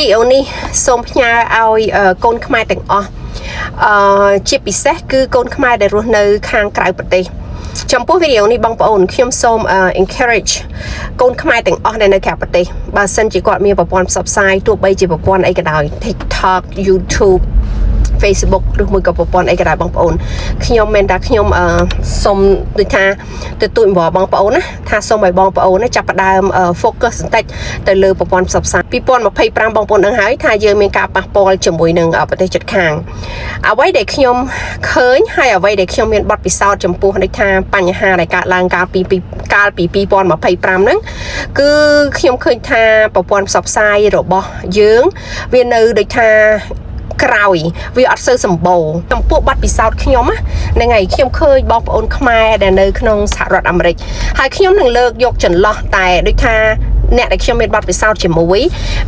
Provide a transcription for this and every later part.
Điều này xôm nhà ao con khmer từng chia bị xét cứ con khmer để luôn nơi khang cài bật đi trong buổi video này băng ổn khiêm xôm encourage con khmer từng để nơi cài bật đi bà sân chỉ gọi mi bảo quan subscribe tụi bây chỉ bảo quan ấy cái đài TikTok YouTube Facebook ឬមួយក៏ប្រព័ន្ធអីក៏ដោយបងប្អូនខ្ញុំមែនតាខ្ញុំសូមដូចថាទទួលបងប្អូនណាថាសូមឲ្យបងប្អូនណាចាប់ផ្ដើម focus បន្តិចទៅលើប្រព័ន្ធផ្សព្វផ្សាយ2025បងប្អូនដឹងហើយថាយើងមានការប៉ះពាល់ជាមួយនឹងប្រទេសជិតខាងអ្វីដែលខ្ញុំឃើញហើយអ្វីដែលខ្ញុំមានបទពិសោធន៍ចំពោះដូចថាបញ្ហាដែលកើតឡើងកាលពី2025ហ្នឹងគឺខ្ញុំឃើញថាប្រព័ន្ធផ្សព្វផ្សាយរបស់យើងវានៅដូចថាក្រោយវាអត់សូវសម្បូរចំពោះប័ណ្ណពិសោធន៍ខ្ញុំហ្នឹងហើយខ្ញុំឃើញបងប្អូនខ្មែរដែលនៅក្នុងសហរដ្ឋអាមេរិកហើយខ្ញុំនឹងលើកយកចន្លោះតែដូចថាអ្នកដែលខ្ញុំមានប័ណ្ណពិសោធន៍ជាមួយ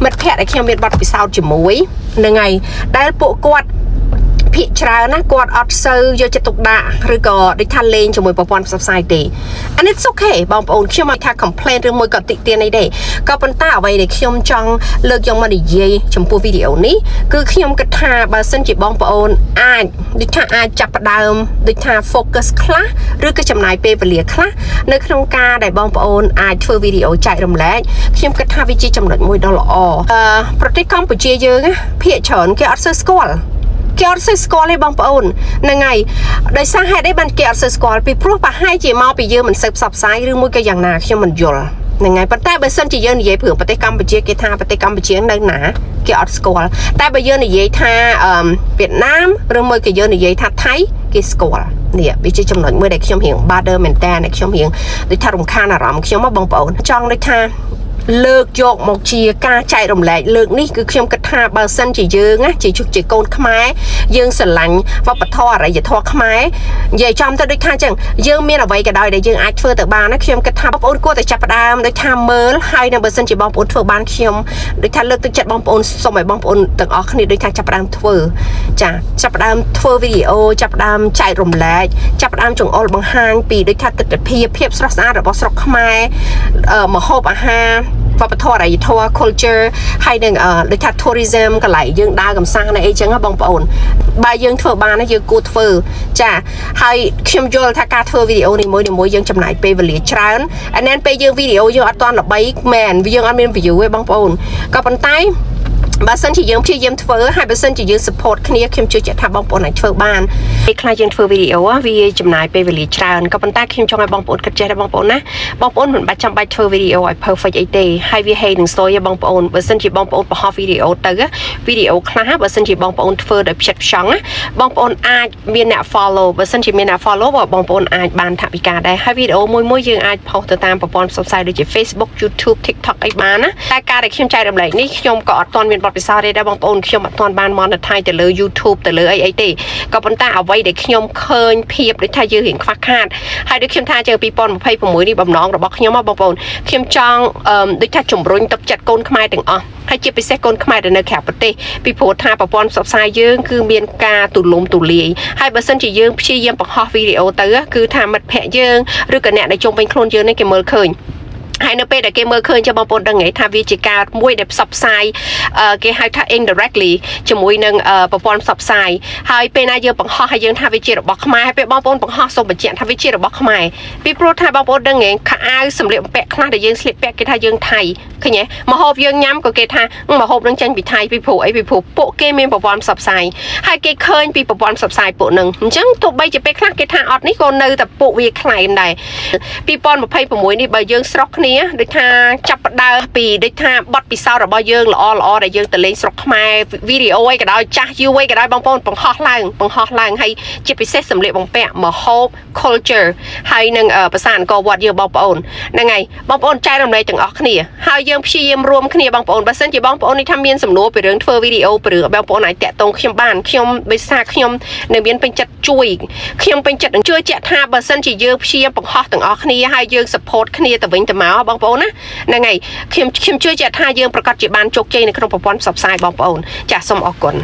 មិត្តភ័ក្តិដែលខ្ញុំមានប័ណ្ណពិសោធន៍ជាមួយហ្នឹងហើយដែលពួកគាត់ភាគច្រើនណាគាត់អត់សូវយកចិត្តទុកដាក់ឬក៏ដូចថាលេងជាមួយប្រព័ន្ធផ្សព្វផ្សាយទេ and it's okay បងប្អូនខ្ញុំមិនថា complain ឬមួយក៏តិទៀនអីទេក៏ប៉ុន្តែអ្វីដែលខ្ញុំចង់លើកយកមកនិយាយចំពោះវីដេអូនេះគឺខ្ញុំគិតថាបើសិនជាបងប្អូនអាចដូចថាអាចចាប់ផ្ដើមដូចថា focus ខ្លះឬក៏ចំណាយពេលវេលាខ្លះនៅក្នុងការដែលបងប្អូនអាចធ្វើវីដេអូចែករំលែកខ្ញុំគិតថាវាជាចំណុចមួយដ៏ល្អប្រទេសកម្ពុជាយើងភាគច្រើនគេអត់សូវស្គាល់គេអត់សូវស្គាល់ទេបងប្អូនហ្នឹងហើយដោយសារហេតុអីបានគេអត់សូវស្គាល់ពីព្រោះប្រហែលជាមកពីយើងមិនសូវផ្សព្វផ្សាយឬមួយក៏យ៉ាងណាខ្ញុំមិនយល់ហ្នឹងហើយប៉ុន្តែបើសិនជាយើងនិយាយពីប្រទេសកម្ពុជាគេថាប្រទេសកម្ពុជានៅណាគេអត់ស្គាល់តែបើយើងនិយាយថាវៀតណាមឬមួយក៏យើងនិយាយថាថៃគេស្គាល់នេះវាជាចំណុចមួយដែលខ្ញុំរៀងបាត់មែនតើខ្ញុំរៀងដូចថារំខានអារម្មណ៍ខ្ញុំបងប្អូនចង់ដូចថាលើកយកមកជាការចែករំលែកលើកនេះគឺខ្ញុំគិតថាបើសិនជាយើងណាជាកូនខ្មែរយើងស្រឡាញ់វប្បធម៌អរិយធម៌ខ្មែរនិយាយចំទៅដូចថាចឹងយើងមានអ្វីក៏ដោយដែលយើងអាចធ្វើទៅបានណាខ្ញុំគិតថាបងប្អូនគួរតែចាប់ផ្ដើមដូចថាមើលហើយនៅបើសិនជាបងប្អូនធ្វើបានខ្ញុំដូចថាលើកទឹកចិត្តបងប្អូនសូមឲ្យបងប្អូនទាំងអស់គ្នាដូចថាចាប់ផ្ដើមធ្វើចាចាប់ផ្ដើមធ្វើវីដេអូចាប់ផ្ដើមចែករំលែកចាប់ផ្ដើមចង្អុលបង្ហាញពីដូចថាទស្សនវិជ្ជាភាពស្រស់ស្អាតរបស់ស្រុកខ្មែរម្ហូបអាហារវប្បធម៌អរិយធម៌ culture ហើយនឹងដូចថា tourism កន្លែងយើងដើរកំសាន្តនៅអីចឹងបងប្អូនបើយើងធ្វើបានយើងគួរធ្វើចាហើយខ្ញុំយល់ថាការធ្វើវីដេអូនីមួយយើងចំណាយពេលវេលាច្រើនអានេះពេលយើងវីដេអូយើងអត់ទាន់ល្បីមែនយើងអត់មាន view ទេបងប្អូនក៏ប៉ុន្តែបើសិនជាយើងព្យាយាមធ្វើហើយបើសិនជាយើង support គ្នាខ្ញុំជឿជាក់ថាបងប្អូនអាចធ្វើបានពេលខ្លះយើងធ្វើវីដេអូវាចំណាយពេលវេលាច្រើនក៏ប៉ុន្តែខ្ញុំចង់ឲ្យបងប្អូនគិតចេះដែរបងប្អូនណាបងប្អូនមិនបាច់ចាំបាច់ធ្វើវីដេអូឲ្យ perfect អីទេហើយវាហេនឹងស្ទយបងប្អូនបើសិនជាបងប្អូនបង្ហោះវីដេអូទៅវីដេអូខ្លះបើសិនជាបងប្អូនធ្វើដោយផ្ចិតផ្ចង់បងប្អូនអាចមានអ្នក follow បើសិនជាមានអ្នក follow បងប្អូនអាចបានថវិកាដែរហើយវីដេអូមួយយើងអាចផុសទៅតាមប្រព័ន្ធផ្សព្វផ្សាយដូចជា Facebook YouTube TikTok អីបានណាតែការដែលខ្ញុំចែករំលែកនេះខ្ញុំក៏អត់ទាន់មានបទពិសោធន៍ទេដែរបងប្អូនខ្ញុំអត់ទាន់បាន monetize ទៅលើ YouTube ទៅលើអីទេក៏ប៉ុន្តែអ្វីដែលខ្ញុំឃើញភាពដូចថាយើងរៀងខ្វះខាតហើយដូចខ្ញុំថាជើ2026នេះបំណងរបស់ខ្ញុំបងប្អូនខ្ញុំចង់ដូចថាជំរុញទឹកចិត្តកូនខ្មែរទាំងអស់ហើយជាពិសេសកូនខ្មែរដែលនៅក្រៅប្រទេសពីព្រោះថាប្រព័ន្ធផ្សព្វផ្សាយយើងគឺមានការទូលំទូលាយហើយបើសិនជាយើងព្យាយាមបង្ហោះវីដេអូទៅគឺថាមិត្តភ័ក្តិយើងឬក៏អ្នកដែលជុំវិញខ្លួនយើងនេះគេមើលឃើញហើយនៅពេលដែលគេមើលឃើញចាំបងប្អូនដឹងថាវាជាការមួយដែលផ្សព្វផ្សាយគេហៅថា indirectly ជាមួយនឹងប្រព័ន្ធផ្សព្វផ្សាយហើយពេលណាយើងបង្ហោះហើយយើងថាវាជារបស់ខ្មែរហើយពេលបងប្អូនបង្ហោះសូមបញ្ជាក់ថាវាជារបស់ខ្មែរពីព្រោះថាបងប្អូនដឹងខោអាវសម្លៀកបំពាក់ខ្លះដែលយើងស្លៀកពាក់គេថាយើងថៃឃើញទេម្ហូបយើងញ៉ាំក៏គេថាម្ហូបនឹងចាញ់ពីថៃពីព្រោះអីពីព្រោះពួកគេមានប្រព័ន្ធផ្សព្វផ្សាយហើយគេឃើញពីប្រព័ន្ធផ្សព្វផ្សាយពួកនឹងអញ្ចឹងទោះបីជាពេលខ្លះគេថាអត់នេះក៏នៅតែពួកវាខ្លែងដែរ2026នេះបើយើងស្រុកគ្នាដូចថាចាប់ផ្ដើមពីដូចថាបទពិសោធន៍របស់យើងល្អដែលយើងទៅលេងស្រុកខ្មែរវីដេអូអីក៏ដោយចាស់យូរអីក៏ដោយបងប្អូនបង្ហោះឡើងហើយជាពិសេសសម្លៀកបំពាក់ម្ហូប culture ហើយនឹងភាសាអង្គរវត្តយើងបងប្អូនហ្នឹងហើយបងប្អូនចែករំលែកទាំងអស់គ្នាហើយយើងព្យាយាមរួមគ្នាបងប្អូនបើសិនជាបងប្អូននេះថាមានសំណួរពីរឿងធ្វើវីដេអូពីរឿងបងប្អូនអាចតាក់ទងខ្ញុំបានខ្ញុំបិសាខ្ញុំនៅមានពេញចិត្តជួយខ្ញុំពេញចិត្តនឹងជឿជាក់ថាបើសិនជាយើងព្យាយាមបង្ហោះទាំងអស់គ្នាហើយយើង support គ្នាទៅវិញទៅមកបងប្អូនណាហ្នឹងហើយខ្ញុំជឿជាក់ថាយើងប្រកាសជាបានជោគជ័យនៅក្នុងប្រព័ន្ធផ្សព្វផ្សាយបងប្អូនចាសសូមអរគុណ